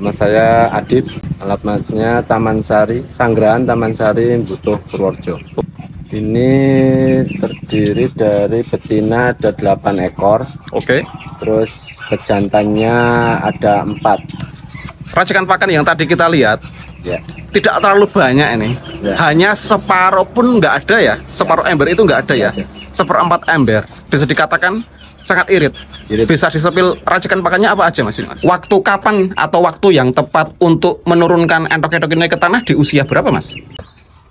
Nama saya Adib, alamatnya Taman Sari, Sanggrahan Taman Sari, Butuh, Purworejo. Ini terdiri dari betina ada 8 ekor. Oke. Terus pejantannya ada 4. Racikan pakan yang tadi kita lihat Ya. tidak terlalu banyak ini. Ya. Hanya separuh pun nggak ada ya. Separuh ember itu nggak ada ya. Seperempat ember. Bisa dikatakan sangat irit. Bisa disepil racikan pakannya apa aja mas? Waktu kapan atau waktu yang tepat untuk menurunkan entok-entok ini ke tanah di usia berapa mas?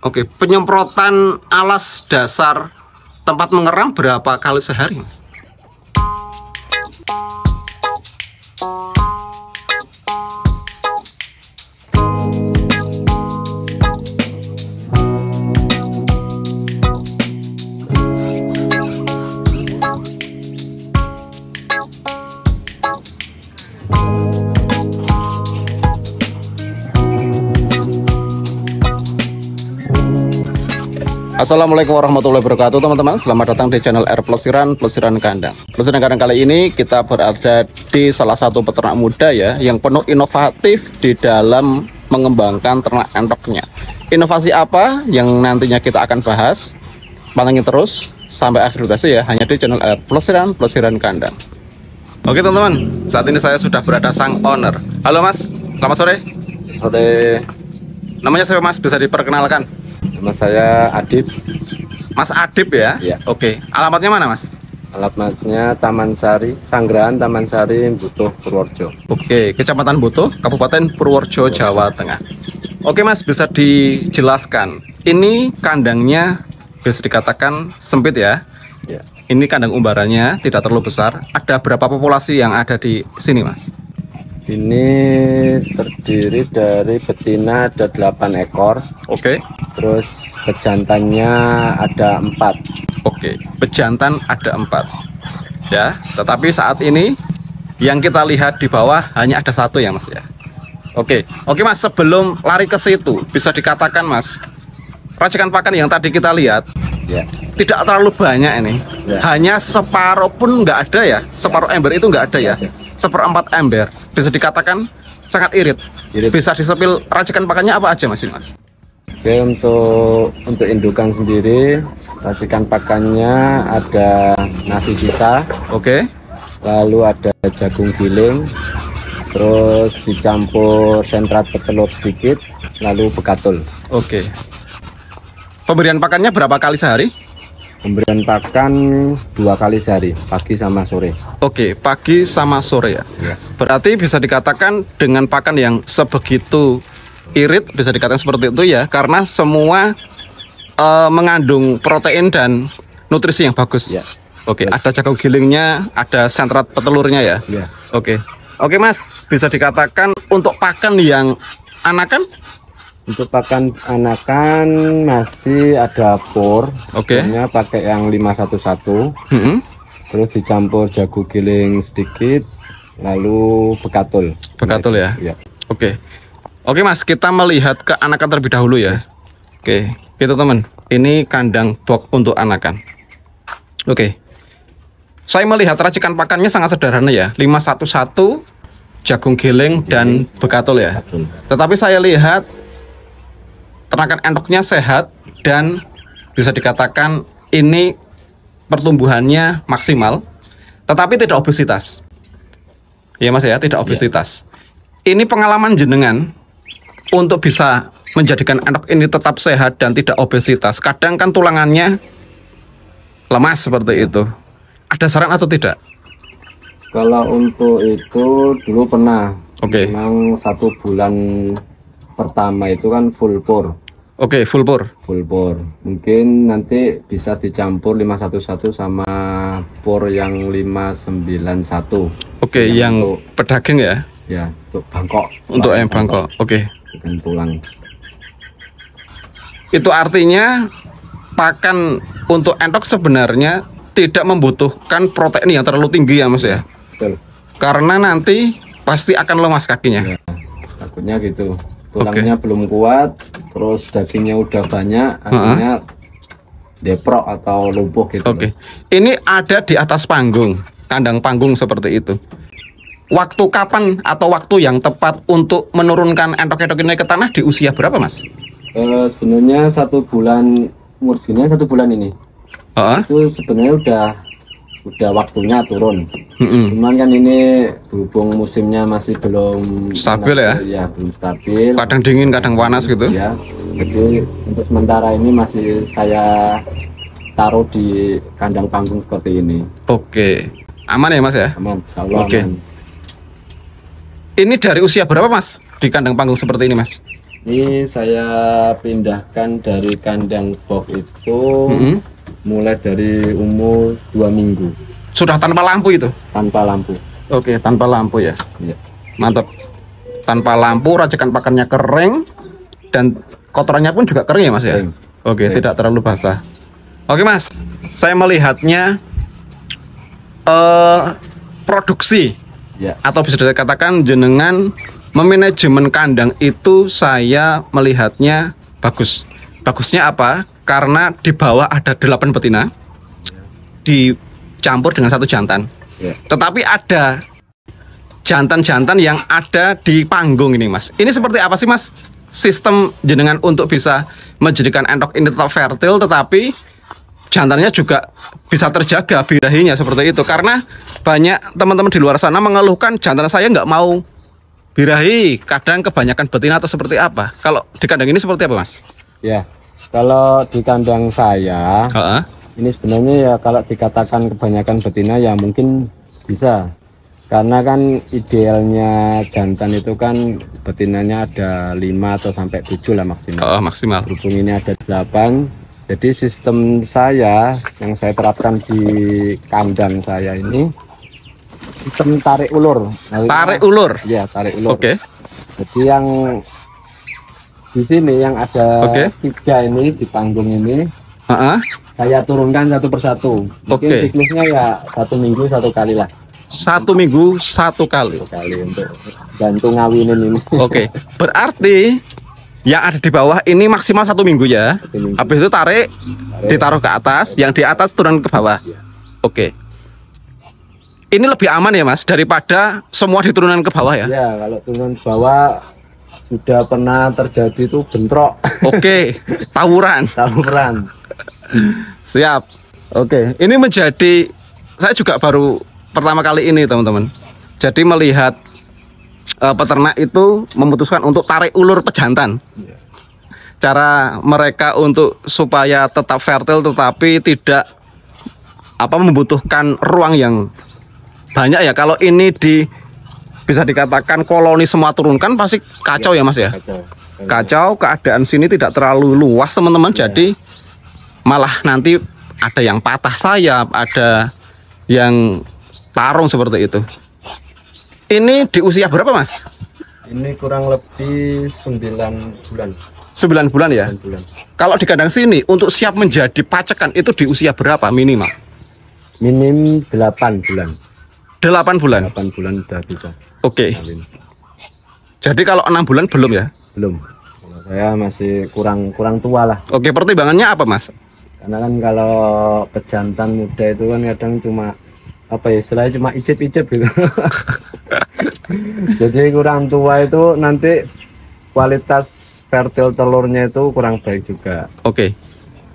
Oke, penyemprotan alas dasar tempat mengeram berapa kali sehari mas? Assalamualaikum warahmatullahi wabarakatuh teman-teman. Selamat datang di channel R Pelesiran Kandang. Pelesiran kandang kali ini kita berada di salah satu peternak muda ya, yang penuh inovatif di dalam mengembangkan ternak entoknya. Inovasi apa yang nantinya kita akan bahas? Pantengin terus sampai akhir durasi ya, hanya di channel R Pelesiran Kandang. Oke teman-teman, saat ini saya sudah berada sang owner. Halo mas, selamat sore. Sore. Namanya siapa mas? Bisa diperkenalkan? Nama saya Adib. Mas Adib ya? Ya. Oke. Alamatnya mana mas? Alamatnya Taman Sari, Sanggrahan Taman Sari, Butuh, Purworejo. Oke, Kecamatan Butuh, Kabupaten Purworejo, Jawa Tengah. Oke mas, bisa dijelaskan. Ini kandangnya bisa dikatakan sempit ya? Ya. Ini kandang umbarannya tidak terlalu besar. Ada berapa populasi yang ada di sini mas? Ini terdiri dari betina ada 8 ekor. Oke. Terus pejantannya ada 4. Oke, pejantan ada 4 ya, tetapi saat ini yang kita lihat di bawah hanya ada 1 ya mas ya. Oke mas, sebelum lari ke situ, bisa dikatakan mas, racikan pakan yang tadi kita lihat Ya. tidak terlalu banyak ini. Ya. Hanya separuh pun nggak ada ya. Separuh ember itu nggak ada ya. Seperempat ember. Bisa dikatakan sangat irit. Bisa disepil racikan pakannya apa aja mas ini mas? Oke, untuk indukan sendiri racikan pakannya ada nasi sisa. Oke. Lalu ada jagung giling, terus dicampur sentrat petelur sedikit, lalu bekatul. Oke. Pemberian pakannya berapa kali sehari? Pemberian pakan 2 kali sehari, pagi sama sore. Oke, pagi sama sore ya. Ya. Berarti bisa dikatakan dengan pakan yang sebegitu irit, bisa dikatakan seperti itu ya, karena semua mengandung protein dan nutrisi yang bagus. Ya. Oke, ada jagung gilingnya, ada sentrat petelurnya ya. Ya. Oke mas, bisa dikatakan untuk pakan yang anakan? Untuk pakan anakan masih ada pur. Oke. Hanya pakai yang 511. Terus dicampur jagung giling sedikit, lalu bekatul. Bekatul ya. Ya. Oke mas, kita melihat ke anakan terlebih dahulu ya. Oke, gitu teman. Ini kandang box untuk anakan. Oke. Saya melihat racikan pakannya sangat sederhana ya. 511, jagung giling dan bekatul ya. Tetapi saya lihat ternakan entoknya sehat dan bisa dikatakan ini pertumbuhannya maksimal, tetapi tidak obesitas. Ya mas ya, tidak obesitas. Ini pengalaman jenengan untuk bisa menjadikan entok ini tetap sehat dan tidak obesitas. Kadang kan tulangannya lemas seperti itu. Ada saran atau tidak? Kalau untuk itu dulu pernah. Oke. Memang 1 bulan pertama itu kan full pur. Oke, full pur. Full pur. Mungkin nanti bisa dicampur 511 sama pur yang 591. Oke, yang untuk, pedaging ya? Ya, untuk bangkok. Untuk yang bangkok. Oke. Dan tulang. Itu artinya pakan untuk entok sebenarnya tidak membutuhkan protein yang terlalu tinggi ya mas ya? Betul. Karena nanti pasti akan lemas kakinya. Ya, takutnya gitu. Tulangnya belum kuat, terus dagingnya udah banyak, akhirnya deprok atau lumpuh gitu. Oke. Ini ada di atas panggung, kandang panggung seperti itu. waktu kapan atau waktu yang tepat untuk menurunkan entok-entok ini ke tanah di usia berapa, Mas? Sebenarnya 1 bulan, umur segini 1 bulan ini. Itu sebenarnya udah waktunya turun. Cuman kan ini berhubung musimnya masih belum stabil ya? Ya, belum stabil. Kadang dingin, kadang panas gitu. Ya. Jadi untuk sementara ini masih saya taruh di kandang panggung seperti ini. Oke. Aman ya, Mas ya? Aman, insyaallah. Oke. Aman. Ini dari usia berapa, Mas? Di kandang panggung seperti ini, Mas? Ini saya pindahkan dari kandang box itu mulai dari umur 2 minggu. Sudah tanpa lampu itu? Tanpa lampu. Oke, tanpa lampu ya. Iya. Mantap. Tanpa lampu, racikan pakannya kering dan kotorannya pun juga kering ya, Mas ya? Kering. Oke, Kering. tidak terlalu basah. Oke, Mas. Saya melihatnya produksi Ya. atau bisa dikatakan jenengan memanajemen kandang itu saya melihatnya bagus. Bagusnya apa? Karena di bawah ada 8 betina dicampur dengan 1 jantan. Ya. Tetapi ada jantan-jantan yang ada di panggung ini, Mas. Ini seperti apa sih, Mas? Sistem jenengan untuk bisa menjadikan entok ini tetap fertil, tetapi jantannya juga bisa terjaga birahinya seperti itu. Karena banyak teman-teman di luar sana mengeluhkan jantan saya nggak mau birahi, kadang kebanyakan betina atau seperti apa. Kalau di kandang ini seperti apa, Mas? Ya. Kalau di kandang saya, ini sebenarnya ya kalau dikatakan kebanyakan betina ya mungkin bisa. Karena kan idealnya jantan itu kan betinanya ada 5 atau sampai 7 lah maksimal. Maksimal. Berhubung ini ada 8. Jadi sistem saya yang saya terapkan di kandang saya ini sistem tarik ulur. Tarik ulur. Ya, tarik ulur. Oke. Jadi yang di sini yang ada 3 ini di panggung ini, saya turunkan satu persatu. Mungkin siklusnya ya 1 minggu 1 kali lah. 1 minggu 1 kali. 1 kali untuk bantu ngawinin ini. Oke. Berarti yang ada di bawah ini maksimal 1 minggu ya. 1 minggu. Habis itu tarik, ditaruh ke atas, yang di atas turun ke bawah. Ya. Oke. Ini lebih aman ya, Mas, daripada semua diturunkan ke bawah ya? Ya, kalau turun ke bawah sudah pernah terjadi tuh bentrok. Oke, tawuran. Tawuran. Siap. Oke, ini menjadi, saya juga baru pertama kali ini teman-teman. Jadi melihat peternak itu memutuskan untuk tarik ulur pejantan. Cara mereka untuk supaya tetap fertil tetapi tidak membutuhkan ruang yang banyak ya. Kalau ini bisa dikatakan koloni semua turunkan pasti kacau ya, Mas ya. Kacau, keadaan sini tidak terlalu luas teman-teman. Jadi malah nanti ada yang patah sayap, ada yang tarung seperti itu. Ini di usia berapa, Mas? Ini kurang lebih 9 bulan. 9 bulan ya? 9 bulan. Kalau di kandang sini untuk siap menjadi pacekan itu di usia berapa minimal? Minim 8 bulan. 8 bulan? 8 bulan udah bisa. Oke. Jadi kalau 6 bulan belum ya? Belum. Kalau saya masih kurang tua lah. Oke, pertimbangannya apa, Mas? Karena kan kalau pejantan muda itu kan kadang cuma apa ya istilahnya cuma icip-icip gitu. Jadi kurang tua itu nanti kualitas fertil telurnya itu kurang baik juga. Oke.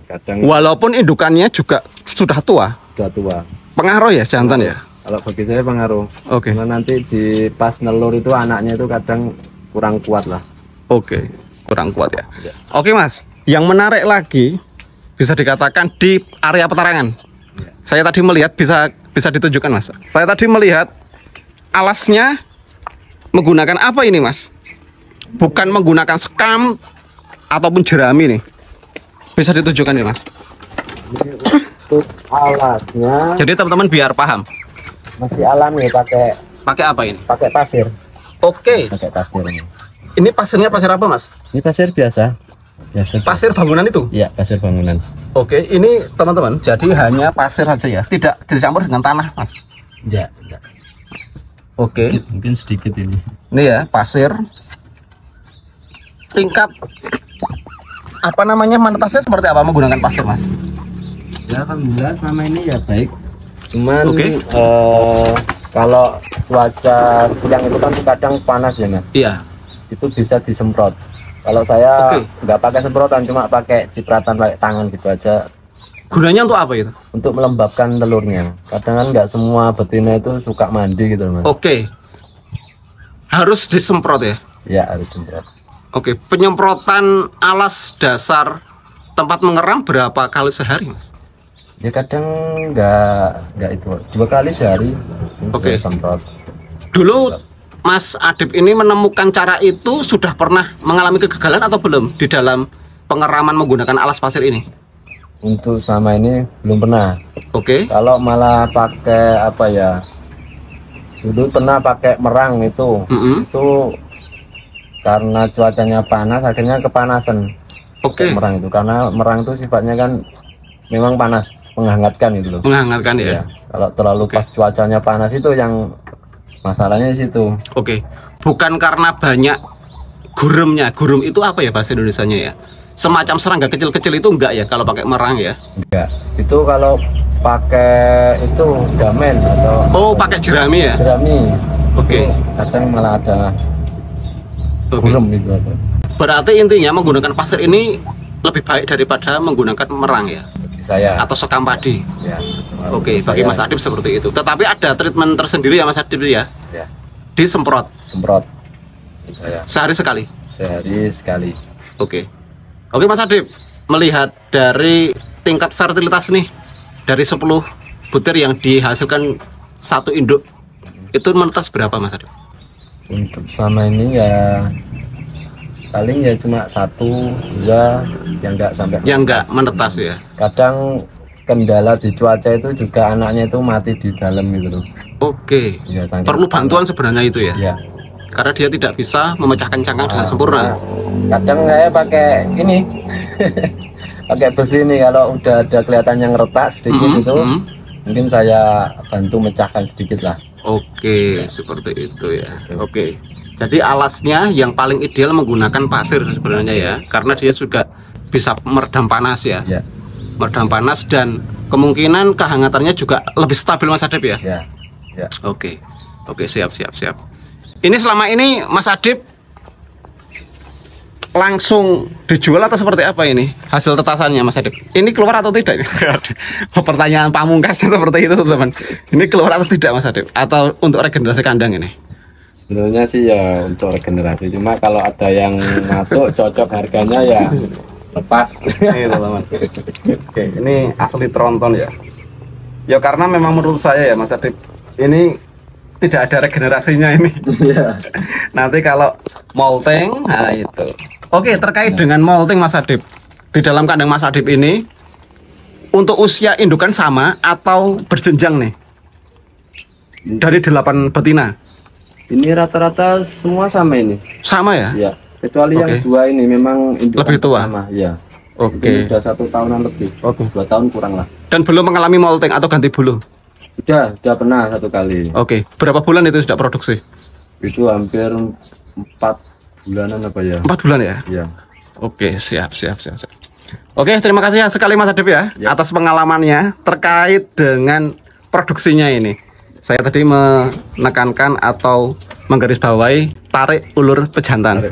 Kadang walaupun indukannya juga sudah tua. sudah tua. Pengaruh ya jantan ya? Kalau bagi saya pengaruh. Oke. Karena nanti di pas nelur itu anaknya itu kadang kurang kuat lah. Oke, kurang kuat ya. Ya. Oke, Mas. Yang menarik lagi bisa dikatakan di area petarangan. Ya. Saya tadi melihat bisa ditunjukkan, Mas. Saya tadi melihat alasnya menggunakan apa ini, Mas? Bukan menggunakan sekam ataupun jerami nih. Bisa ditunjukkan nih, Mas. Ini untuk alasnya Jadi teman-teman biar paham. masih alami Pakai apa ini? pakai pasir. Oke. Pakai pasir ini. Ini pasirnya pasir apa, Mas? Ini pasir biasa. Biasa. Pasir bangunan itu? Iya, pasir bangunan. Oke, ini teman-teman. Jadi hanya pasir saja ya, tidak dicampur dengan tanah, Mas. Enggak, enggak. Oke. Mungkin sedikit ini. Ini ya pasir. Tingkat apa namanya monetasnya seperti apa menggunakan pasir, Mas? Ya alhamdulillah selama ini ya baik. Cuman Oke. Kalau cuaca siang itu kan kadang panas ya Mas. Iya. Itu bisa disemprot. Kalau saya nggak pakai semprotan, cuma pakai cipratan pakai tangan gitu aja. Gunanya untuk apa itu? Untuk melembabkan telurnya. Kadang kan nggak semua betina itu suka mandi gitu Mas. Oke. Harus disemprot ya? Ya harus semprot. Oke, penyemprotan alas dasar tempat mengeram berapa kali sehari Mas? Ya kadang nggak itu 2 kali sehari. Oke. Semprot. Dulu Mas Adip ini menemukan cara itu sudah pernah mengalami kegagalan atau belum di dalam pengeraman menggunakan alas pasir ini? Untuk sama ini belum pernah. Oke. Kalau malah pakai apa ya? Dulu pernah pakai merang itu. Itu karena cuacanya panas akhirnya kepanasan. Oke. Merang itu karena merang itu sifatnya kan memang panas, menghangatkan itu loh. Menghangatkan ya. Kalau terlalu pas cuacanya panas itu yang masalahnya di situ. Oke. Bukan karena banyak guremnya. Gurem itu apa ya bahasa Indonesianya ya? Semacam serangga kecil-kecil itu enggak ya kalau pakai merang ya? Enggak. Itu kalau pakai itu damen atau pakai jerami ya? Jerami. Oke. Kadang malah ada gurem gitu ada. Berarti intinya menggunakan pasir ini lebih baik daripada menggunakan merang ya? Bagi saya. Atau sekam padi. Ya. Oke, bagi Mas Adip seperti itu. Tetapi ada treatment tersendiri ya Mas Adip ya? Ya. Disemprot. Semprot. Saya. Sehari sekali. Sehari sekali. Oke. Oke Mas Adip, melihat dari tingkat fertilitas nih dari 10 butir yang dihasilkan satu induk itu menetas berapa Mas Adip? Untuk selama ini ya paling ya cuma 1, 2 yang enggak sampai yang enggak menetas ya. Kadang kendala di cuaca itu juga anaknya itu mati di dalam gitu loh. Oke. Ya, perlu bantuan sebenarnya itu ya. Ya. Karena dia tidak bisa memecahkan cangkang dengan sempurna. Kadang saya pakai ini pakai besi ini, kalau udah ada kelihatan yang retak sedikit itu mungkin saya bantu mecahkan sedikit lah. Oke, seperti itu ya. Oke. Jadi alasnya yang paling ideal menggunakan pasir sebenarnya ya, karena dia juga bisa meredam panas ya. Ya. Meredam panas dan kemungkinan kehangatannya juga lebih stabil Mas Adip ya. Ya. Ya. Oke. Oke, siap. Ini selama ini Mas Adip langsung dijual atau seperti apa ini hasil tetasannya Mas Adip? Ini keluar atau tidak? Pertanyaan pamungkas seperti itu teman. Ini keluar atau tidak Mas Adip? Atau untuk regenerasi kandang ini? Sebenarnya sih ya untuk regenerasi, cuma kalau ada yang masuk cocok harganya ya lepas. Ini teman. Oke, ini asli tronton ya. Ya karena memang menurut saya ya Mas Adip ini tidak ada regenerasinya ini. Nanti kalau molting, nah itu. Oke, terkait dengan molting Mas Adip, di dalam kandang Mas Adip ini untuk usia indukan sama atau berjenjang nih? Dari 8 betina. Ini rata-rata semua sama ini. Sama ya? Iya. Kecuali yang 2 ini memang indukan lebih tua. Sama, ya. Oke. Sudah 1 tahunan lebih. 2 tahun kurang lah. Dan belum mengalami molting atau ganti bulu? Udah pernah 1 kali. Oke. Berapa bulan itu sudah produksi? Itu hampir 4 bulanan apa ya? 4 bulan ya? Iya. Oke, siap. Oke, terima kasih sekali Mas Adip ya atas pengalamannya terkait dengan produksinya ini. Saya tadi menekankan atau menggarisbawahi tarik ulur pejantan.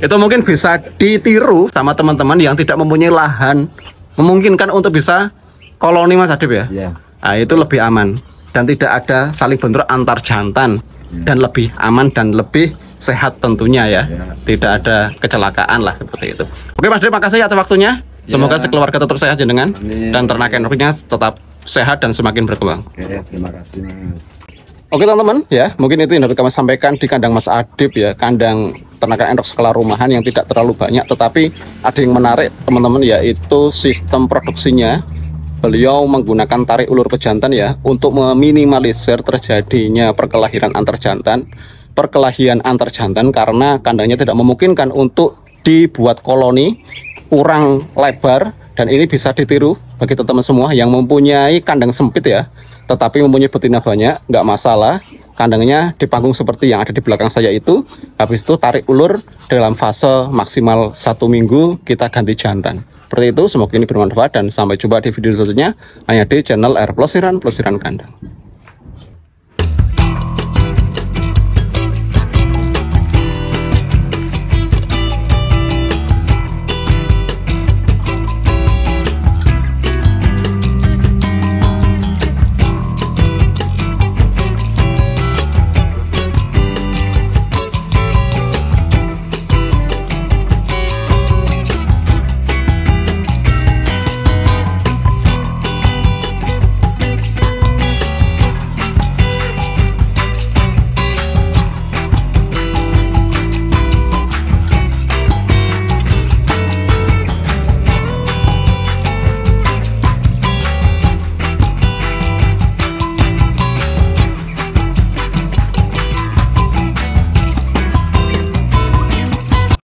Itu mungkin bisa ditiru sama teman-teman yang tidak mempunyai lahan memungkinkan untuk bisa koloni Mas Adip ya. Iya. Nah, itu lebih aman dan tidak ada saling bentrok antar jantan dan lebih aman dan lebih sehat tentunya ya. Tidak ada kecelakaan lah seperti itu. Oke Mas Adip, makasih atas waktunya. Semoga sekeluarga tetap sehat jenengan dan ternak endorfinnya tetap sehat dan semakin berkembang. Oke, terima kasih Mas. Oke teman-teman ya, mungkin itu yang dapat kami sampaikan di kandang Mas Adip ya, kandang ternakan endok skala rumahan yang tidak terlalu banyak, tetapi ada yang menarik teman-teman, yaitu sistem produksinya. Beliau menggunakan tarik ulur pejantan ya untuk meminimalisir terjadinya perkelahian antar jantan karena kandangnya tidak memungkinkan untuk dibuat koloni, kurang lebar, dan ini bisa ditiru bagi teman-teman semua yang mempunyai kandang sempit ya, tetapi mempunyai betina banyak, nggak masalah. Kandangnya di panggung seperti yang ada di belakang saya itu, habis itu tarik ulur dalam fase maksimal 1 minggu kita ganti jantan. Seperti itu, semoga ini bermanfaat dan sampai jumpa di video selanjutnya hanya di channel R Plesiran Kandang.